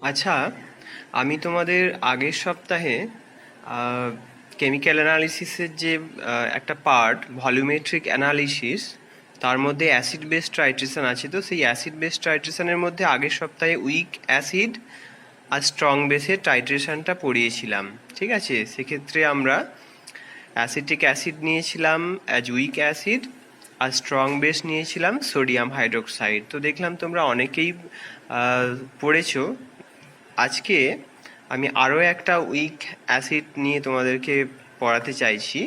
আচ্ছা, আমি তোমাদের আগের সপ্তাহে কেমিক্যাল অ্যানালিসিসের যে একটা পার্ট ভলিউমেট্রিক অ্যানালিসিস, তার মধ্যে অ্যাসিড বেস টাইট্রেশন আছে। তো সেই অ্যাসিড বেস টাইট্রেশনের মধ্যে আগের সপ্তাহে উইক অ্যাসিড আর স্ট্রং বেসের টাইট্রেশনটা পড়িয়েছিলাম। ঠিক আছে, সেক্ষেত্রে আমরা অ্যাসিটিক অ্যাসিড নিয়েছিলাম অ্যাজ উইক অ্যাসিড, আর স্ট্রং বেস নিয়েছিলাম সোডিয়াম হাইড্রোক্সাইড। তো দেখলাম তোমরা অনেকেই পড়েছো। আজকে আমি আরও একটা উইক অ্যাসিড নিয়ে তোমাদেরকে পড়াতে চাইছি।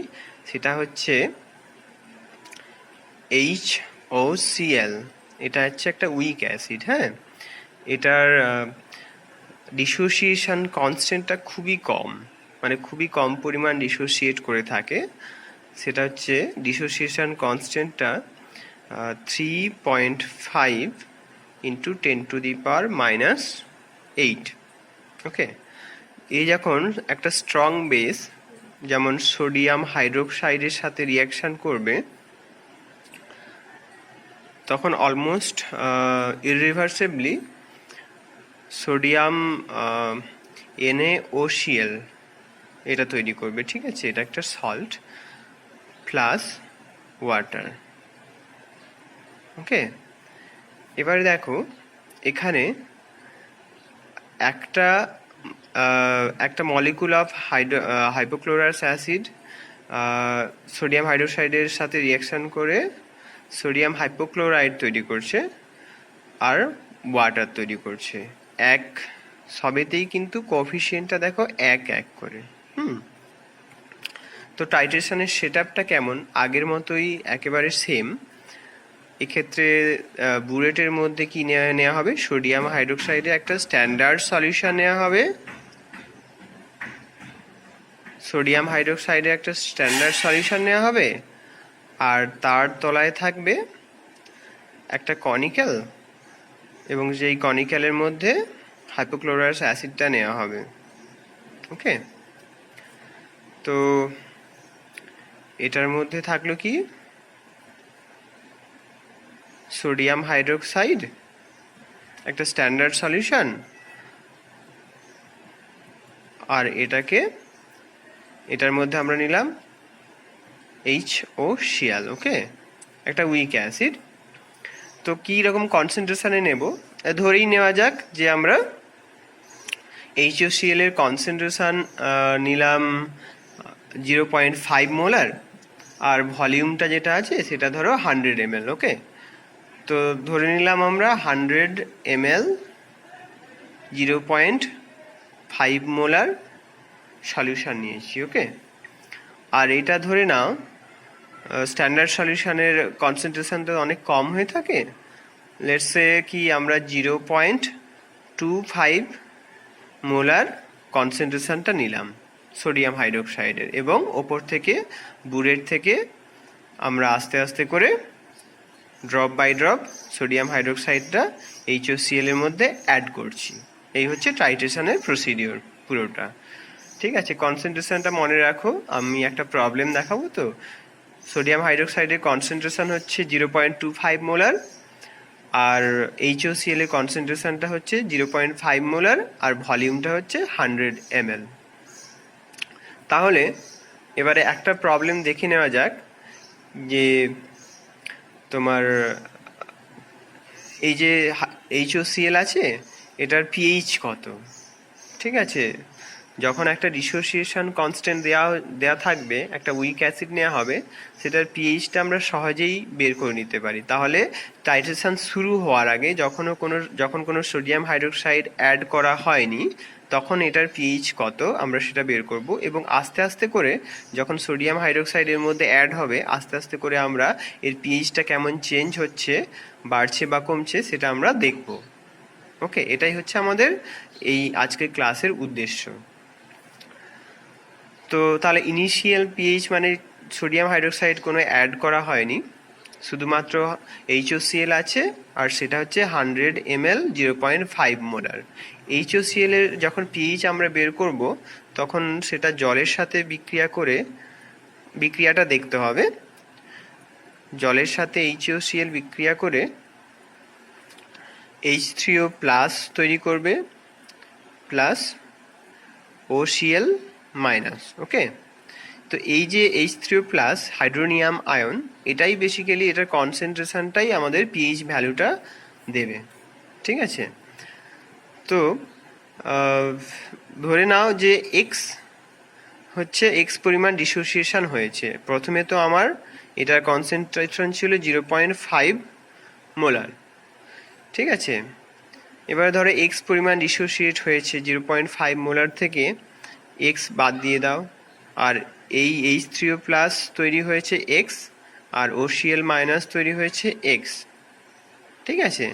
সেটা হচ্ছে HOCl। এটা হচ্ছে একটা উইক অ্যাসিড। হ্যাঁ, এটার ডিসোসিয়েশন কনস্ট্যান্টটা খুবই কম, মানে খুবই কম পরিমাণ ডিসোসিয়েট করে থাকে। সেটা হচ্ছে ডিসোসিয়েশন কনস্ট্যান্টটা 3.5 ইন্টু 10⁻⁻8। ওকে, এই যখন একটা স্ট্রং বেস যেমন সোডিয়াম হাইড্রোক্সাইডের সাথে রিয়াকশান করবে, তখন অলমোস্ট ইররিভার্সিবলি সোডিয়াম NaOCl এটা তৈরি করবে। ঠিক আছে, এটা একটা সল্ট প্লাস ওয়াটার। ওকে, এবারে দেখো এখানে একটা molecule of hypochlorous acid sodium হাইড্রোক্সাইডের সাথে রিয়াকশান করে সোডিয়াম হাইপোক্লোরাইড তৈরি করছে আর ওয়াটার তৈরি করছে। এক সবেতেই কিন্তু কোএফিসিয়েন্টটা দেখো এক এক করে। তো টাইট্রেশনের সেটআপটা কেমন? আগের মতোই একেবারে সেম। এক্ষেত্রে বুলেটের মধ্যে কি নেওয়া হবে? সোডিয়াম হাইড্রোক্সাইডে একটা স্ট্যান্ডার্ড সলিউশন নেওয়া হবে। সোডিয়াম হাইড্রোক্সাইডে একটা স্ট্যান্ডার্ড সলিউশন নেওয়া হবে, আর তার তলায় থাকবে একটা কনিক্যাল, এবং যেই কনিক্যালের মধ্যে হাইপোক্লোরাস অ্যাসিডটা নেওয়া হবে। ওকে, তো এটার মধ্যে থাকলো কি? সোডিয়াম হাইড্রোক্সাইড একটা স্ট্যান্ডার্ড সলিউশন, আর এটার মধ্যে আমরা নিলাম HOCl। ওকে, একটা উইক অ্যাসিড। তো কী রকম কনসেন্ট্রেশনে নেব? ধরেই নেওয়া যাক যে আমরা HOCl এর কনসেন্ট্রেশন নিলাম 0.5 মোলার, আর ভলিউমটা যেটা আছে সেটা ধরো 100 ml। ওকে, তো ধরে নিলাম আমরা 100 ml 0.5 মোলার সলিউশন নিয়েছি। ওকে, আর এটা ধরে নাও স্ট্যান্ডার্ড সলিউশনের কনসেন্ট্রেশন তো অনেক কম হয়ে থাকে। লেটস সে কি আমরা 0.25 মোলার কনসেন্ট্রেশনটা নিলাম সোডিয়াম হাইড্রোক্সাইডের, এবং ওপর থেকে বুলেট থেকে আমরা আস্তে আস্তে করে ড্রপ বাই ড্রপ সোডিয়াম হাইড্রোক্সাইডটা HOCl এর মধ্যে অ্যাড করছি। এই হচ্ছে টাইট্রেশনের প্রসিডিওর পুরোটা। ঠিক আছে, কনসেন্ট্রেশনটা মনে রাখো। আমি একটা প্রবলেম দেখাবো। তো সোডিয়াম হাইড্রোক্সাইডের কনসেন্ট্রেশন হচ্ছে 0.25 মোলার, আর HOCl এর কনসেন্ট্রেশনটা হচ্ছে 0.5 মোলার, আর ভলিউমটা হচ্ছে 100 ml। তাহলে এবারে একটা প্রবলেম দেখে নেওয়া যাক যে তোমার এই যে HOCl আছে, এটার pH কত? ঠিক আছে, যখন একটা ডিসোসিয়েশন কনস্ট্যান্ট দেয়া থাকবে, একটা উইক অ্যাসিড নেওয়া হবে, সেটার পিএইচটা আমরা সহজেই বের করে নিতে পারি। তাহলে টাইট্রেশন শুরু হওয়ার আগে যখন কোনো সোডিয়াম হাইড্রোক্সাইড অ্যাড করা হয়নি, তখন এটার পিএইচ কত আমরা সেটা বের করব, এবং আস্তে আস্তে করে যখন সোডিয়াম হাইড্রোক্সাইড এর মধ্যে অ্যাড হবে, আস্তে আস্তে করে আমরা এর পিএইচটা কেমন চেঞ্জ হচ্ছে, বাড়ছে বা কমছে, সেটা আমরা দেখব। ওকে, এটাই হচ্ছে আমাদের এই আজকের ক্লাসের উদ্দেশ্য। তো তাহলে ইনিশিয়াল পিএইচ মানে সোডিয়াম হাইড্রোক্সাইড কোনো অ্যাড করা হয়নি, শুধুমাত্র HOCl আছে, আর সেটা হচ্ছে 100 ml 0.5 মোলার। HOCl এর যখন পিএইচ আমরা বের করব, তখন সেটা জলের সাথে বিক্রিয়াটা দেখতে হবে। জলের সাথে HOCl বিক্রিয়া করে H3O+ তৈরি করবে, প্লাস OCl মাইনাস। ওকে, তো এই যে H3O প্লাস হাইড্রোনিয়াম আয়ন, এটাই বেসিক্যালি এটার কনসেন্ট্রেশনটাই আমাদের পিএইচ ভ্যালুটা দেবে। ঠিক আছে, তো ধরে নাও যে এক্স পরিমাণ ডিসোসিয়েশন হয়েছে। প্রথমে তো আমার এটার কনসেন্ট্রেশন ছিল 0.5 মোলার। ঠিক আছে, এবার ধরো এক্স পরিমাণ ডিসোসিয়েট হয়েছে 0.5 মোলার থেকে এক্স বাদ দিয়ে দাও, আর এই H3O প্লাস তৈরি হয়েছে এক্স, আর OCl মাইনাস তৈরি হয়েছে এক্স। ঠিক আছে,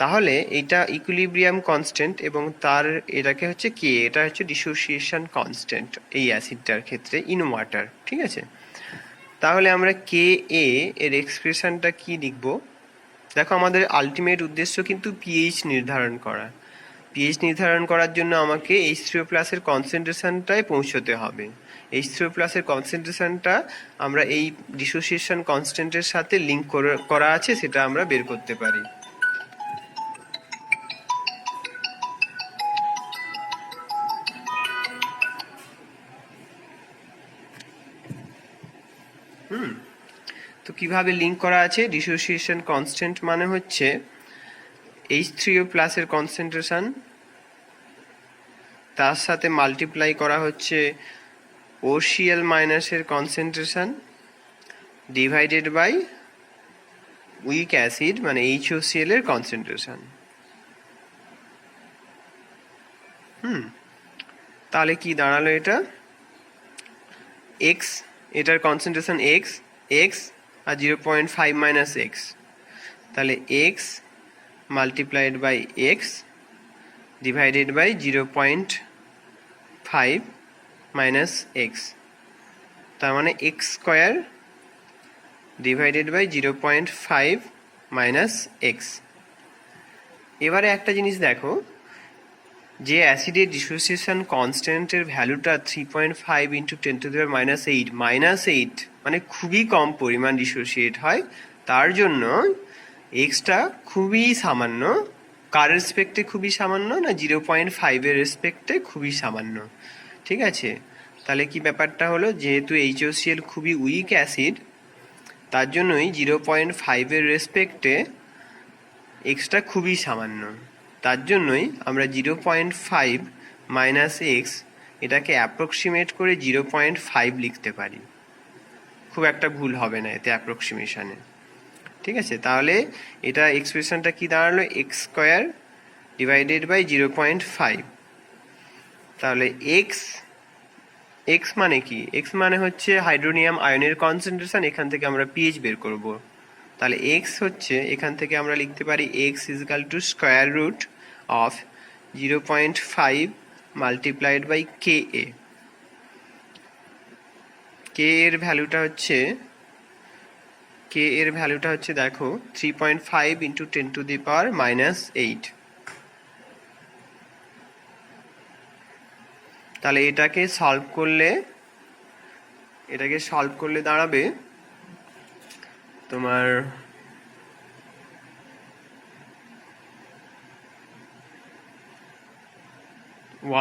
তাহলে এটা ইকুইলিব্রিয়াম কনস্ট্যান্ট এবং তার এটাকে হচ্ছে কে, এটা হচ্ছে ডিসোসিয়েশন কনস্ট্যান্ট এই অ্যাসিডটার ক্ষেত্রে ইন ওয়াটার। ঠিক আছে, তাহলে আমরা কে এর এক্সপ্রেশনটা কি লিখব? দেখো, আমাদের আলটিমেট উদ্দেশ্য কিন্তু পিএইচ নির্ধারণ করা। পিএইচ নির্ধারণ করার জন্য আমাকে H3O প্লাসের কনসেন্ট্রেশনটায় পৌঁছতে হবে। H3O প্লাসের কনসেন্ট্রেশনটা আমরা এই ডিসোসিয়েশন কনস্ট্যান্টের সাথে লিঙ্ক করা আছে, সেটা আমরা বের করতে পারি। তো কিভাবে লিঙ্ক করা আছে? ডিসোসিয়েশন কনস্ট্যান্ট মানে হচ্ছে H3O প্লাসের কনসেন্ট্রেশন, তার সাথে মাল্টিপ্লাই করা হচ্ছে OCl মাইনাসের concentration divided by weak acid মানে HOCl এর কনসেন্ট্রেশন। তাহলে কি দাঁড়ালো? এটা এক্স, এটার কনসেন্ট্রেশন এক্স আর 0.5 মাইনাস এক্স, তাহলে x multiplied by x divided by 0.5 minus x, তার মানে x square divided by 0.5 minus x. এবারে একটা জিনিস দেখো, যে অ্যাসিডের ডিসোসিয়েশন কনস্ট্যান্টের ভ্যালুটা 3.5 ইন্টু 10⁻⁸ -8 মানে খুবই কম পরিমাণ ডিসোসিয়েট হয়, তার জন্য এক্সটা খুবই সামান্য। কার রেসপেক্টে খুবই সামান্য? না 0.5-এর রেসপেক্টে খুবই সামান্য। ঠিক আছে, তাহলে কি ব্যাপারটা হলো, যেহেতু HOCl খুবই উইক অ্যাসিড, তার জন্যই 0.5-এর রেসপেক্টে এক্সটা খুবই সামান্য। তার জন্যই আমরা 0.5 মাইনাস এক্স এটাকে অ্যাপ্রক্সিমেট করে 0.5 লিখতে পারি। খুব একটা ভুল হবে না এতে অ্যাপ্রক্সিমেশনে। ঠিক আছে, তাহলে এটা এক্সপ্রেশনটা কি দাঁড়ালো? X square divided by 0.5। তাহলে এক্স মানে কি? এক্স মানে হচ্ছে হাইড্রোনিয়াম আয়নের কনসেন্ট্রেশন, এখান থেকে আমরা পিএইচ বের করব। তাহলে এক্স হচ্ছে, এখান থেকে আমরা লিখতে পারি x is equal to square root of 0.5 multiplied by k a. K এর ভ্যালুটা হচ্ছে দেখো 3.5 ইন্টু 10⁻⁻8। তাহলে এটাকে সলভ করলে দাঁড়াবে তোমার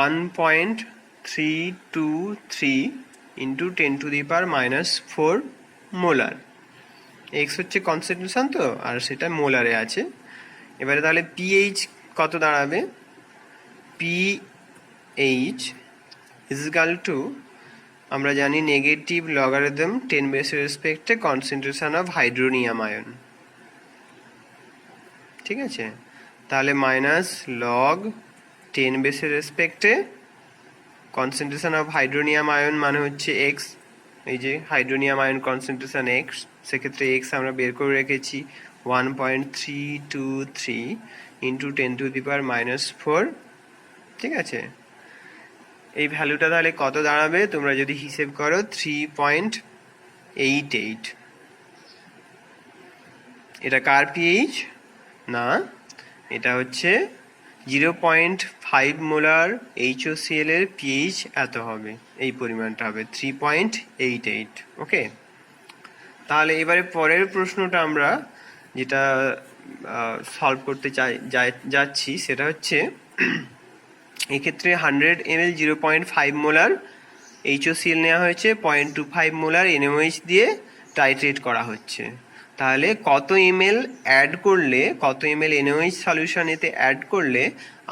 1.323 ইন্টু 10⁻⁻4 মোলার। এক্স হচ্ছে কনসেন্ট্রেশন তো, আর সেটা মোলারে আছে। এবারে তাহলে পিএইচ কত দাঁড়াবে? পিএইচ ইজিক্যাল টু, আমরা জানি নেগেটিভ লগারিদম 10 বেসের রেসপেক্টে কনসেন্ট্রেশন অফ হাইড্রোনিয়াম আয়ন। ঠিক আছে, তাহলে মাইনাস লগ 10 বেসের রেসপেক্টে কনসেন্ট্রেশন অফ হাইড্রোনিয়াম আয়ন মানে হচ্ছে এক্স, এই যে হাইড্রোনিয়াম আয়ন কনসেন্ট্রেশন এক্স, সেক্ষেত্রে এক্স আমরা বের করে রেখেছি 1.323 ইন্টু 10⁻⁻4। ঠিক আছে, এই ভ্যালুটা তাহলে কত দাঁড়াবে? তোমরা যদি হিসেব করো 3.88। এটা কার পিএইচ? না, এটা হচ্ছে 0.5 মোলার HOCl এর পিএইচ এত হবে, এই পরিমাণটা হবে 3.88। ওকে, তাহলে এবারে পরের প্রশ্নটা আমরা যেটা সলভ করতে যাচ্ছি সেটা হচ্ছে এক্ষেত্রে 100 ml 0.5 মোলার HOCl নেওয়া হয়েছে, 0.25 মোলার NaOH দিয়ে টাইট্রেট করা হচ্ছে। তাহলে কত ml অ্যাড করলে, কত ml NaOH সলিউশন এতে অ্যাড করলে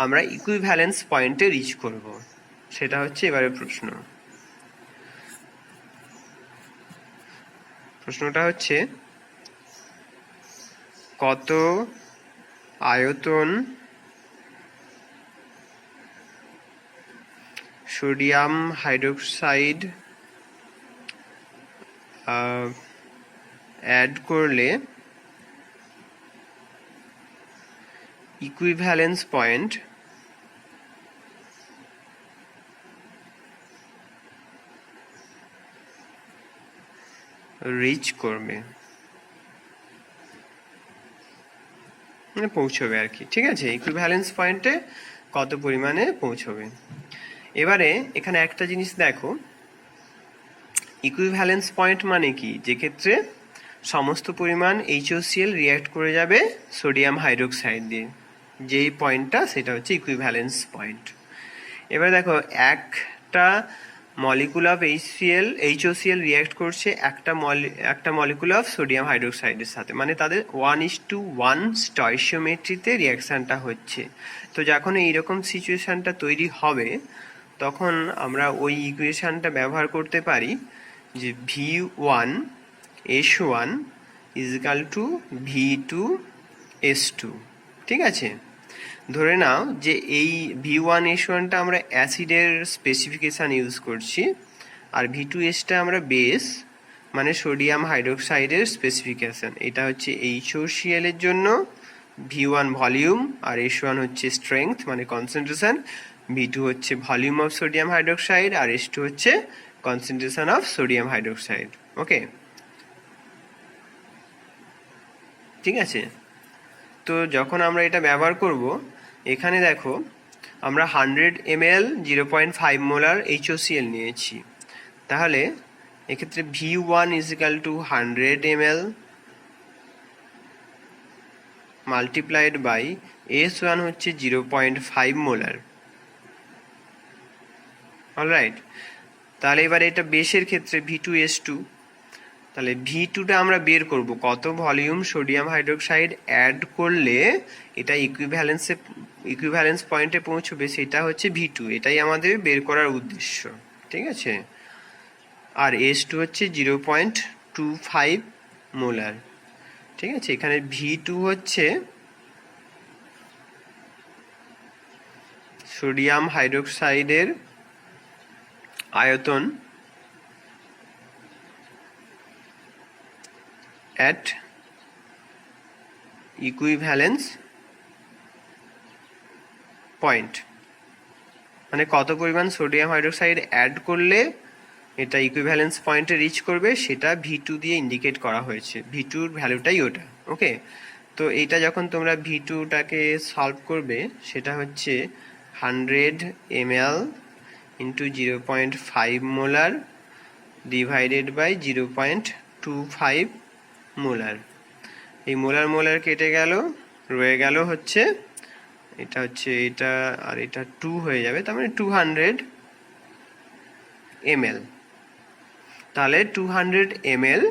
আমরা ইকুইভ্যালেন্স পয়েন্টে রিচ করব, সেটা হচ্ছে এবারে প্রশ্ন। প্রশ্নটা হচ্ছে কত আয়তন সোডিয়াম হাইড্রোক্সাইড অ্যাড করলে ইকুইভ্যালেন্স পয়েন্ট রিচ করবে, মানে পৌঁছবে আর কি, ঠিক আছে? ইকুইভ্যালেন্স পয়েন্টে কত পরিমাণে পৌঁছবে। এবারে এখানে একটা জিনিস দেখো, ইকুইভ্যালেন্স পয়েন্ট মানে কি, যে ক্ষেত্রে সমস্ত পরিমাণ HOCl রিঅ্যাক্ট করে যাবে সোডিয়াম হাইড্রোক্সাইড দিয়ে, যেই পয়েন্টটা সেটা হচ্ছে ইকুইভ্যালেন্স পয়েন্ট। এবার দেখো একটা মলিকুল অফ HOCl রিঅ্যাক্ট করছে একটা মলিকুল অফ সোডিয়াম হাইড্রোক্সাইডের সাথে, মানে তাদের 1:1 স্টয়চিওমেট্রিতে রিঅ্যাকশনটা হচ্ছে। তো যখন এইরকম সিচুয়েশনটা তৈরি হবে তখন আমরা ওই ইকুয়েশনটা ব্যবহার করতে পারি যে V1S1 = V2S2, ঠিক আছে? ধরে নাও যে এই V1S1টা আমরা অ্যাসিডের স্পেসিফিকেশান ইউজ করছি, আর V2S টা আমরা বেস মানে সোডিয়াম হাইড্রোক্সাইডের স্পেসিফিকেশান। এটা হচ্ছে HOCl এর জন্য V1 ভলিউম, আর S1 হচ্ছে স্ট্রেংথ মানে কনসেন্ট্রেশন, V2 হচ্ছে ভলিউম অফ সোডিয়াম হাইড্রোক্সাইড, আর S2 হচ্ছে concentration of sodium hydroxide. Okay, ঠিক আছে? তো যখন আমরা এটা ব্যবহার করব, এখানে দেখো আমরা 100 ml 0.5 মোলার HOCl নিয়েছি, তাহলে এক্ষেত্রে V1 = 100 ml multiplied by S1 হচ্ছে 0.5 মোলার। অলরাইট, তাহলে এবার এটা বেসের ক্ষেত্রে V2S2, তাহলে V2টা আমরা বের করব কত ভলিউম সোডিয়াম হাইড্রোক্সাইড অ্যাড করলে এটা ইকুইভ্যালেন্স পয়েন্টে পৌঁছবে, সেটা হচ্ছে V2, এটাই আমাদের বের করার উদ্দেশ্য, ঠিক আছে? আর S2 হচ্ছে 0.25 মোলার, ঠিক আছে? এখানে V2 হচ্ছে সোডিয়াম হাইড্রোক্সাইডের আয়তন at equivalence point, মানে কত পরিমাণ সোডিয়াম হাইড্রোক্সাইড অ্যাড করলে এটা ইকুইভ্যালেন্স পয়েন্টে রিচ করবে সেটা V2 দিয়ে ইন্ডিকেট করা হয়েছে, V2-র ভ্যালুটাই ওটা। ওকে, তো এইটা যখন তোমরা V2টাকে সলভ করবে সেটা হচ্ছে 100 ml into 0.5 molar divided by 0.25 molar. এই মোলার কেটে গেল, রয়ে গেল হচ্ছে এটা হচ্ছে এটা, আর এটা 2 হয়ে যাবে, তার মানে 200 ml। তাহলে 200 ml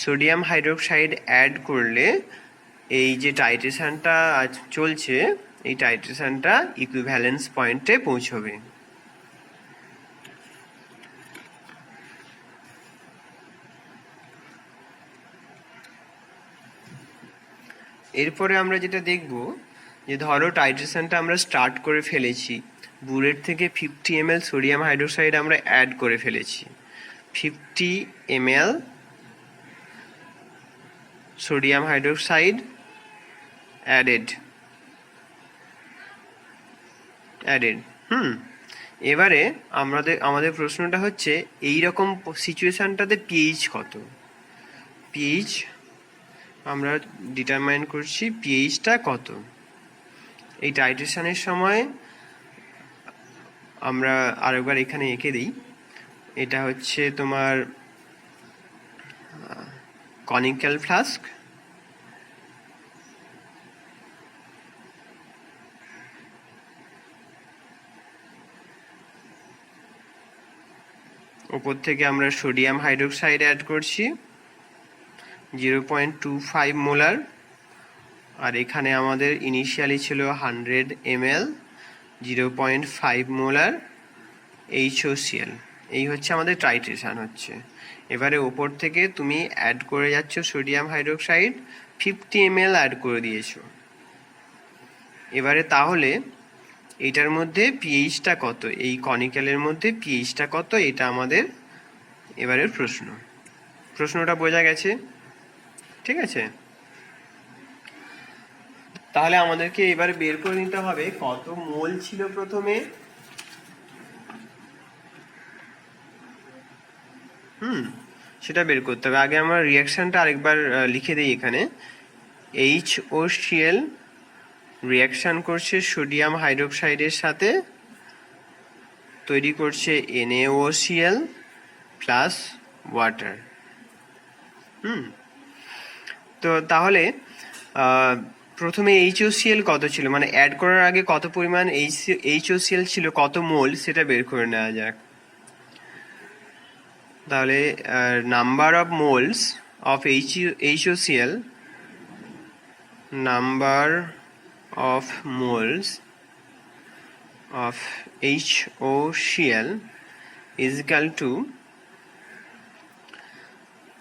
সোডিয়াম হাইড্রোক্সাইড অ্যাড করলে এই যে টাইট্রেশনটা চলছে, এই টাইট্রেশনটা ইকুইভ্যালেন্স পয়েন্টে পৌঁছবে। এরপরে আমরা যেটা দেখব যে ধরো টাইট্রেশনটা আমরা স্টার্ট করে ফেলেছি, বুলেট থেকে 50 ml সোডিয়াম হাইড্রোক্সাইড আমরা অ্যাড করে ফেলেছি, 50 ml সোডিয়াম হাইড্রোক্সাইড অ্যাডেড। এবারে আমাদের প্রশ্নটা হচ্ছে এই রকম সিচুয়েশনটাতে পিএইচ কত, পিএইচ আমরা ডিটারমাইন করছি পিএইচটা কত। এই টাইট্রেশনের সময় আমরা আরেকবার এখানে এঁকে দিই, এটা হচ্ছে তোমার কনিক্যাল ফ্লাস্ক, ওপর থেকে আমরা সোডিয়াম হাইড্রোক্সাইড অ্যাড করছি 0.25 মোলার, আর এখানে আমাদের ইনিশিয়ালি ছিল 100 ml 0.5 মোলার HOCl। এই হচ্ছে আমাদের টাইট্রেশন হচ্ছে। এবারে ওপর থেকে তুমি অ্যাড করে যাচ্ছ সোডিয়াম হাইড্রোক্সাইড 50 ml অ্যাড করে দিয়েছো। এবারে তাহলে এইটার মধ্যে পিএইচটা কত, এই কনিক্যালের মধ্যে পিএইচটা কত, এটা আমাদের এবারের প্রশ্নটা বোঝা গেছে? ঠিক আছে, তাহলে আমাদেরকে এবারে বের করে নিতে হবে কত মোল ছিল প্রথমে। সেটা বের করতে হবে। আগে আমরা রিয়াকশনটা আরেকবার লিখে দিই এখানে। HOCl রিয়াকশন করছে সোডিয়াম হাইড্রোক্সাইডের সাথে, তৈরি করছে NaOCl প্লাস ওয়াটার। তো তাহলে প্রথমে HOCl কত ছিল, মানে অ্যাড করার আগে কত পরিমাণ HOCl ছিল, কত মোল, সেটা বের করে নেওয়া যাক। তাহলে number of moles of HOCl, number of moles of HOCl is equal to,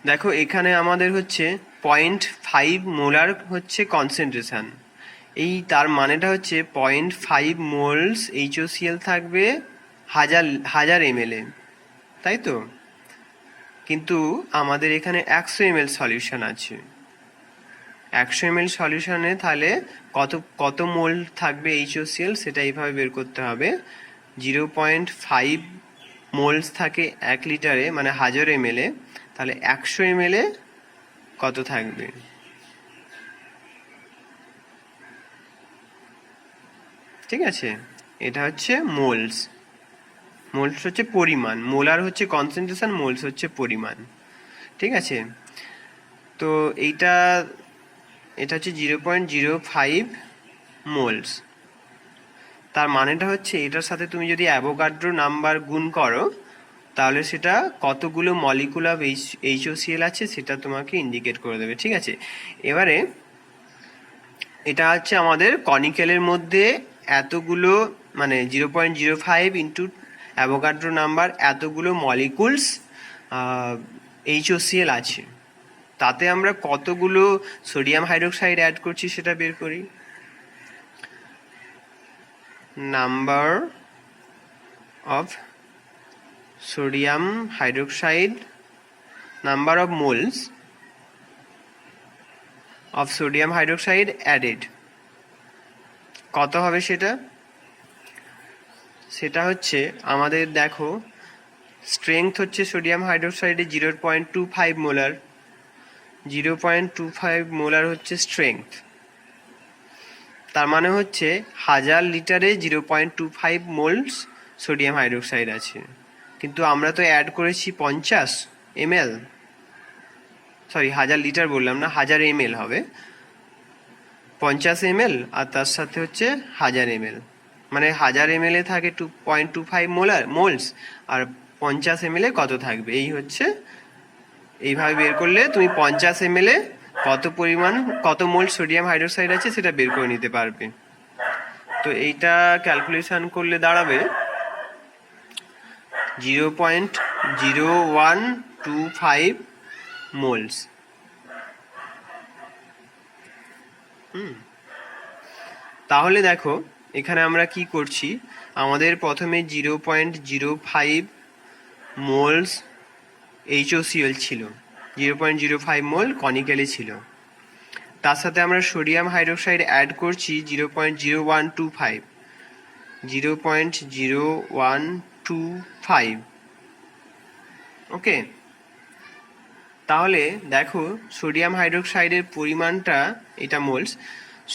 দেখো এখানে আমাদের হচ্ছে 0.5 মোলার হচ্ছে কনসেন্ট্রেশন। এই তার মানেটা হচ্ছে 0.5 মোলস HOCl থাকবে হাজার ml এ, তাই তো? কিন্তু আমাদের এখানে 100 ml সলিউশন আছে। 100 ml সলিউশনে তাহলে কত মোল থাকবে HOCl, সেটা এইভাবে বের করতে হবে। 0.5 মোলস থাকে 1 লিটারে, মানে 1000 ml এ, তাহলে 100 ml এ কত থাকবে? ঠিক আছে, এটা হচ্ছে মোলস। মোলস হচ্ছে পরিমাণ, মোলার হচ্ছে কনসেন্ট্রেশন, মোলস হচ্ছে পরিমাণ। ঠিক আছে, তো এটা হচ্ছে 0.05 মোলস। তার মানেটা হচ্ছে এটার সাথে তুমি যদি অ্যাভোগাড্রো নাম্বার গুণ করো, তাহলে সেটা কতগুলো মলিকুল অফ HOCl আছে সেটা তোমাকে ইন্ডিকেট করে দেবে। ঠিক আছে, এবারে এটা হচ্ছে আমাদের কনিক্যালের মধ্যে এতগুলো, মানে 0.05 ইন্টু অ্যাভোগাড্রো নাম্বার, এতগুলো মলিকুলস HOCl আছে। তাতে আমরা কতগুলো সোডিয়াম হাইড্রোক্সাইড অ্যাড করছি সেটা বের করি। Number of sodium hydroxide, number of moles of sodium hydroxide added, কত হবে সেটা হচ্ছে আমাদের, দেখো স্ট্রেংথ হচ্ছে সোডিয়াম হাইড্রোক্সাইডে 0.25 মোলার, 0.25 মোলার হচ্ছে স্ট্রেংথ। তার মানে হচ্ছে 1000 লিটারে 0.25 মোলস সোডিয়াম হাইড্রোক্সাইড আছে। কিন্তু আমরা তো অ্যাড করেছি 50 ml, সরি 1000 লিটার বললাম না, 1000 ml হবে, 50 ml আর তার সাথে হচ্ছে 1000 ml, মানে 1000 ml এ থাকে 2.25 মোলস, আর 50 ml এ কত থাকবে, এই হচ্ছে। এইভাবে বের করলে তুমি 50 ml এ কত মোল সোডিয়াম হাইড্রোক্সাইড আছে সেটা বের করে নিতে পারবে। তো এইটা ক্যালকুলেশন করলে দাঁড়াবে 0.0125 মোলস। তাহলে দেখো এখানে আমরা কি করছি, আমাদের প্রথমে 0.05 মোলস HOCl ছিল, 0.05 মোল কনিক্যালে ছিল। তার সাথে আমরা সোডিয়াম হাইড্রোক্সাইড অ্যাড করছি 0.0125। ওকে, তাহলে দেখো সোডিয়াম হাইড্রোক্সাইডের পরিমাণটা, এটা মোলস,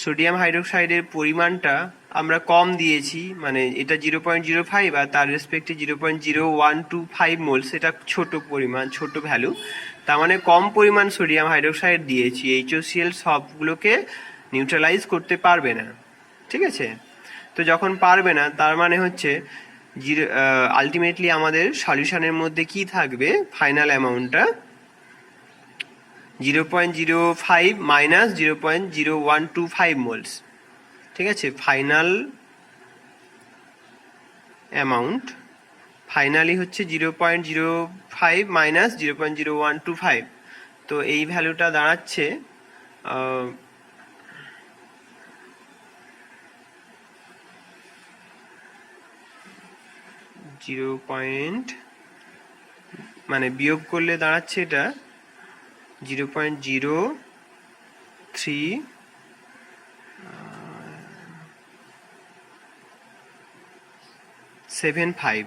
সোডিয়াম হাইড্রোক্সাইডের পরিমাণটা আমরা কম দিয়েছি, মানে এটা 0.05 আর তার রেসপেক্টে 0.0125 মোলস, এটা ছোট পরিমাণ, ছোট ভ্যালু। তার মানে কম পরিমাণ সোডিয়াম হাইড্রোক্সাইড দিয়েছি, HOCl সবগুলোকে নিউট্রালাইজ করতে পারবে না। ঠিক আছে, তো যখন পারবে না তার মানে হচ্ছে আলটিমেটলি আমাদের সলিউশনের মধ্যে কি থাকবে, ফাইনাল অ্যামাউন্টটা 0.05 মাইনাস 0.0125 মোলস। ঠিক আছে, ফাইনাল অ্যামাউন্ট ফাইনালি হচ্ছে 0.05 মাইনাস 0.0125। তো এই ভ্যালুটা দাঁড়াচ্ছে 0. মানে বিয়োগ করলে দাঁড়াচ্ছে এটা 0.0375।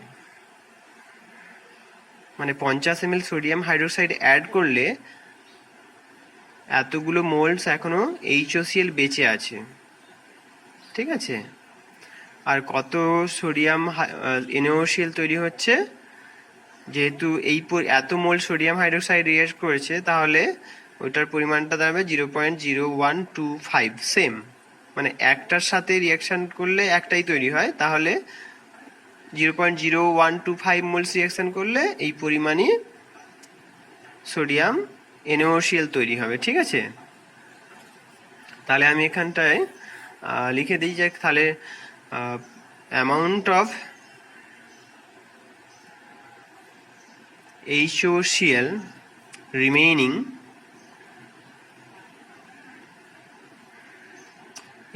মানে 50 ml সোডিয়াম হাইড্রোক্সাইড অ্যাড করলে এতগুলো মোলস এখনো HOCl বেঁচে আছে। ঠিক আছে, আর কত সোডিয়াম NaOCl তৈরি হচ্ছে, যেহেতু এত মোল সোডিয়াম হাইড্রোক্সাইড রিঅ্যাক্ট করেছে, তাহলে ওইটার পরিমাণটা দাঁড়াবে 0.0125 সেম। মানে একটার সাথে রিয়াকশন করলে একটাই তৈরি হয়, তাহলে 0.0125 মোলস রিয়াকশন করলে এই পরিমাণই সোডিয়াম NaOCl তৈরি হবে। ঠিক আছে, তাহলে আমি এখানটায় লিখে দিই যে তাহলে amount of HOCl remaining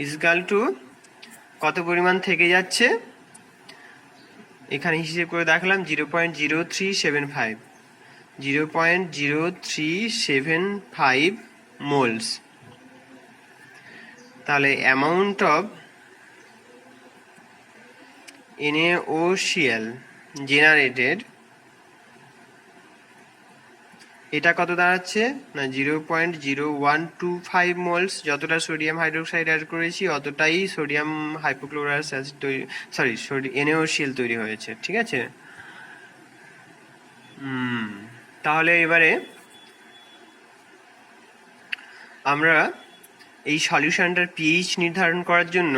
is equal to কত পরিমাণ থেকে যাচ্ছে, এখানে হিসেব করে দেখলাম 0.0375 মোলস। তাহলে অ্যামাউন্ট অফ NaOCl জেনারেটেড, এটা কত দাঁড়াচ্ছে না 0.0125 মোলস। যতটা সোডিয়াম হাইড্রোক্সাইড অ্যাড করেছি অতটাই সোডিয়াম হাইপোক্লোরাস অ্যাসিড তৈরি, NaOCl তৈরি হয়েছে। ঠিক আছে, তাহলে এবারে আমরা এই সলিউশনটার পিএইচ নির্ধারণ করার জন্য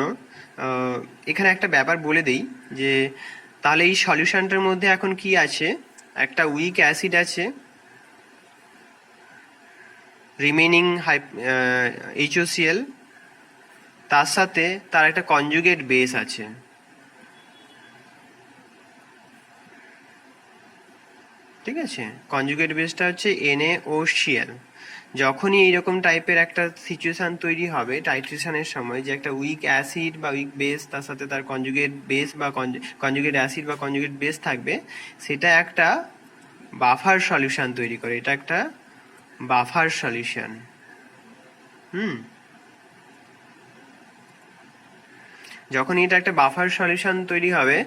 এখানে একটা ব্যাপার বলে দেই যে তাহলে এই সলিউশনটার মধ্যে এখন কি আছে, একটা উইক অ্যাসিড আছে, রিমেনিং HOCl, তার সাথে তার একটা কনজুগেট বেস আছে। ঠিক আছে, কনজুগেট বেসটা হচ্ছে NaOCl। যখনই এইরকম টাইপের একটা সিচুয়েশন তৈরি হবে টাইট্রেশনের সময়, যে একটা উইক অ্যাসিড বা উইক বেস তার সাথে তার কনজুগেট বেস বা কনজুগেট অ্যাসিড বা কনজুগেট বেস থাকবে, সেটা একটা বাফার সলিউশন তৈরি করে। এটা একটা বাফার সলিউশন। যখন এটা একটা বাফার সলিউশন তৈরি হবে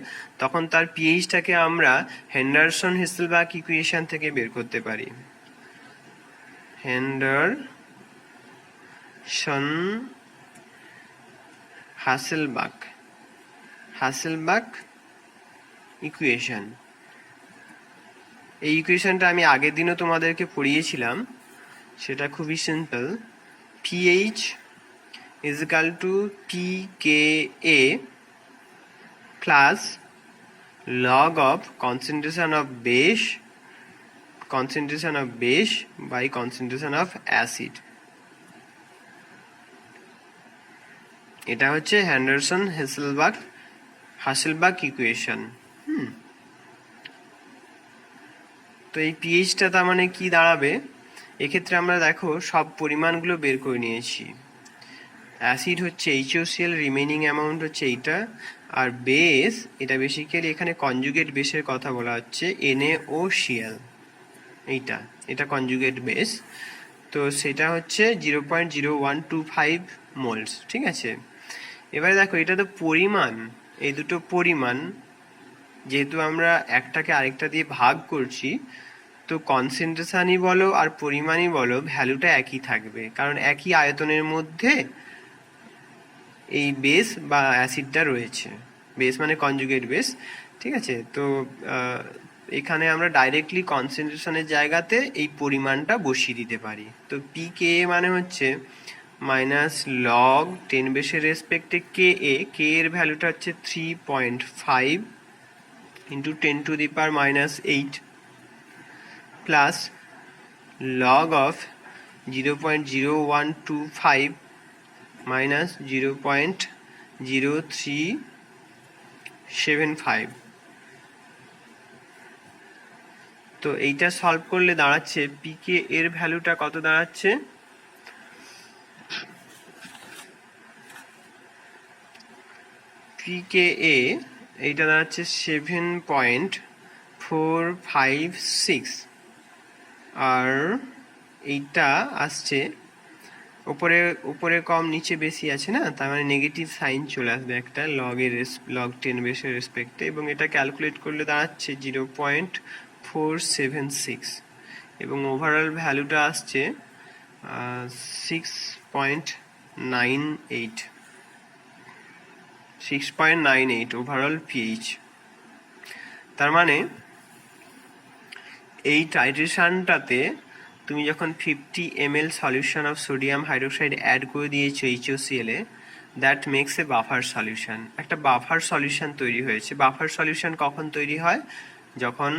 তখন তার পিএইচটাকে আমরা হেন্ডারসন-হেসেলবাখ ইকুয়েশন থেকে বের করতে পারি। হেন্ডারসন-হাসেলবাখ ইকুয়েশন। এই ইকুয়েশনটা আমি আগের দিনও তোমাদেরকে পড়িয়েছিলাম, সেটা খুবই simple. PH is equal to pKa plus log of concentration of base by concentration of acid। এটা হচ্ছে হেন্ডারসন-হাসেলবাখ ইকুয়েশন। তো এই পিএইচটা তার মানে কি দাঁড়াবে, এক্ষেত্রে আমরা দেখো সব পরিমাণগুলো বের করে নিয়েছি। অ্যাসিড হচ্ছে HOCl, রিমেনিং অ্যামাউন্ট হচ্ছে এইটা, আর বেস এটা বেসিক্যালি এখানে কনজুগেট বেসের কথা বলা হচ্ছে NaOCl, এটা কনজুগেট বেস। তো সেটা হচ্ছে 0.0125 মোলস। ঠিক আছে, এবারে দেখো এটা তো পরিমাণ, এই দুটো পরিমাণ, যেহেতু আমরা একটাকে আরেকটা দিয়ে ভাগ করছি, তো কনসেন্ট্রেশনই বলো আর পরিমাণই বলো ভ্যালুটা একই থাকবে, কারণ একই আয়তনের মধ্যে এই বেস বা অ্যাসিডটা রয়েছে। বেস মানে কনজুগেট বেস। ঠিক আছে, তো এখানে আমরা ডাইরেক্টলি কনসেন্ট্রেশনের জায়গাতে এই পরিমাণটা বসিয়ে দিতে পারি। তো PKa মানে হচ্ছে মাইনাস লগ 10 বেসের রেসপেক্টে KA, K এর ভ্যালুটা হচ্ছে 3.5 into 10 to the power minus 8 plus log of 0.0125 minus 0.0375. তো এইটা সলভ করলে দাঁড়াচ্ছে পিকে এর ভ্যালুটা কত দাঁড়াচ্ছে, পিকে এ এইটা দাঁড়াচ্ছে 7.456 আর এইটা আসছে উপরে উপরে কম নিচে বেশি আছে না, তার মানে নেগেটিভ সাইন চলে আসবে একটা লগ 10 বেসের রেসপেক্টে, এবং এটা ক্যালকুলেট করলে দাঁড়াচ্ছে 0.476 এবং ওভারঅল ভ্যালুটা আসছে 6.98 ওভারঅল পিএইচ। তার মানে এই টাইট্রেশনটাতে তুমি যখন 50 ml solution of sodium hydroxide add করে দিয়েছো HOCl এ, that makes a buffer solution. একটা বাফার সলিউশন তৈরি হয়েছে। বাফার সলিউশন কখন তৈরি হয়, যখন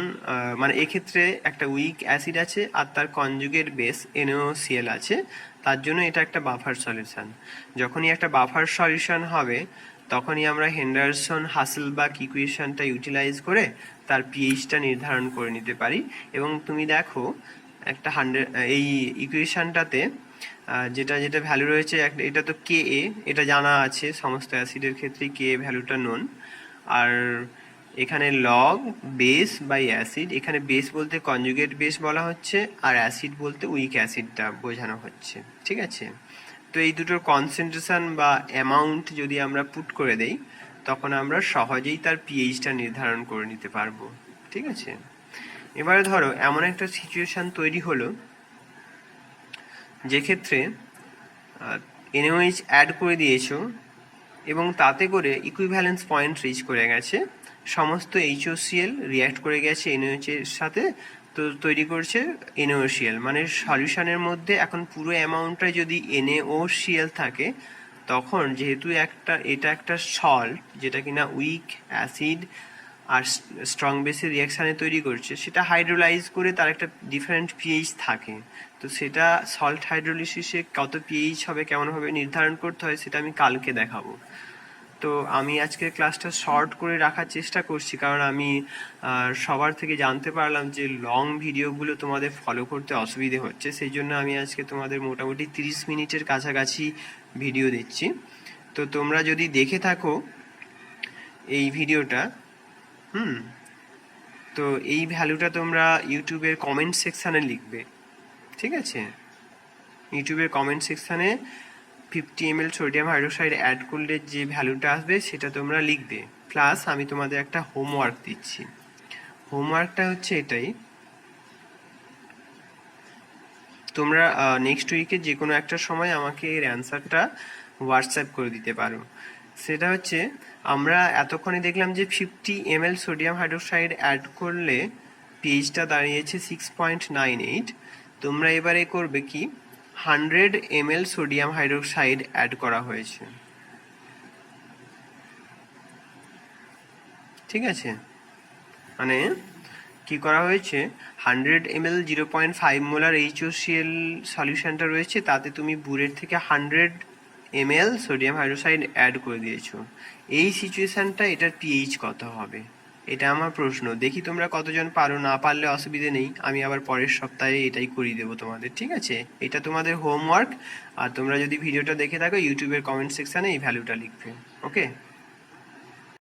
মানে এক্ষেত্রে একটা উইক অ্যাসিড আছে আর তার কনজুগেট বেস NaOCl আছে, তার জন্য এটা একটা বাফার সলিউশন। যখনই একটা বাফার সলিউশন হবে তখনই আমরা হেন্ডারসন-হাসেলবাখ ইকুয়েশনটা ইউটিলাইজ করে তার পিএইচটা নির্ধারণ করে নিতে পারি। এবং তুমি দেখো একটা এই ইকুয়েশনটাতে যেটা যেটা ভ্যালু রয়েছে, এটা তো কে এ, এটা জানা আছে সমস্ত অ্যাসিডের ক্ষেত্রে কে এ ভ্যালুটা নোন। আর এখানে লগ বেস বাই অ্যাসিড, এখানে বেস বলতে কনজুগেট বেস বলা হচ্ছে আর অ্যাসিড বলতে উইক অ্যাসিডটা বোঝানো হচ্ছে, ঠিক আছে। তো এই দুটোর কনসেন্ট্রেশন বা অ্যামাউন্ট যদি আমরা পুট করে দেই তখন আমরা সহজেই তার পিএইচটা নির্ধারণ করে নিতে পারবো, ঠিক আছে। এবারে ধরো এমন একটা সিচুয়েশন তৈরি হলো যে ক্ষেত্রে NaOH অ্যাড করে দিয়েছো এবং তাতে করে ইকুইভ্যালেন্স পয়েন্ট রিচ করে গেছে, সমস্ত HOCl রিঅ্যাক্ট করে গেছে NaOH এর সাথে, তো তৈরি করছে NaOCl। মানে সলিউশনের মধ্যে এখন পুরো অ্যামাউন্টটা যদি NaOCl থাকে, তখন যেহেতু এটা একটা সল্ট যেটা কিনা উইক অ্যাসিড আর স্ট্রং বেসের রিয়াকশানে তৈরি করছে, সেটা হাইড্রোলাইজ করে তার একটা ডিফারেন্ট পিএইচ থাকে। তো সেটা সল্ট হাইড্রোলিসিসে কত পিএইচ হবে, কেমনভাবে নির্ধারণ করতে হয়, সেটা আমি কালকে দেখাবো। তো আমি আজকের ক্লাসটা শর্ট করে রাখার চেষ্টা করছি, কারণ আমি সবার থেকে জানতে পারলাম যে লং ভিডিওগুলো তোমাদের ফলো করতে অসুবিধে হচ্ছে, সেই জন্য আমি আজকে তোমাদের মোটামুটি 30 মিনিটের কাছাকাছি ভিডিও দিচ্ছি। তো তোমরা যদি দেখে থাকো এই ভিডিওটা, তো এই ভ্যালুটা তোমরা ইউটিউবের কমেন্ট সেকশানে লিখবে, ঠিক আছে। ইউটিউবের কমেন্ট সেকশানে 50 ml সোডিয়াম হাইড্রোক্সাইড অ্যাড করলে যে ভ্যালুটা আসবে সেটা তোমরা লিখবে। প্লাস আমি তোমাদের একটা হোমওয়ার্ক দিচ্ছি। হোমওয়ার্কটা হচ্ছে এটাই, তোমরা নেক্সট উইকে যে কোনো একটা সময় আমাকে এর অ্যান্সারটা হোয়াটসঅ্যাপ করে দিতে পারো। সেটা হচ্ছে, আমরা এতক্ষণে দেখলাম যে 50 ml সোডিয়াম হাইড্রোক্সাইড অ্যাড করলে পিএইচটা দাঁড়িয়েছে 6.98। তোমরা এবারে করবে কি, 100 ml সোডিয়াম হাইড্রোক্সাইড অ্যাড করা হয়েছে, ঠিক আছে। মানে কি করা হয়েছে, 100 ml 0.5 মোলার HOCl সলিউশনটা রয়েছে, তাতে তুমি বুরের থেকে 100 ml সোডিয়াম হাইড্রোক্সাইড অ্যাড করে দিয়েছো। এই সিচুয়েশনটা এটার পিএইচ কত হবে, এটা আমার প্রশ্ন। দেখি তোমরা কতজন পারো, না পারলে অসুবিধে নেই, আমি আবার পরের সপ্তাহে এটাই করিয়ে দেবো তোমাদের, ঠিক আছে। এটা তোমাদের হোমওয়ার্ক। আর তোমরা যদি ভিডিওটা দেখে থাকো ইউটিউবের কমেন্ট সেকশানে এই ভ্যালুটা লিখবে, ওকে।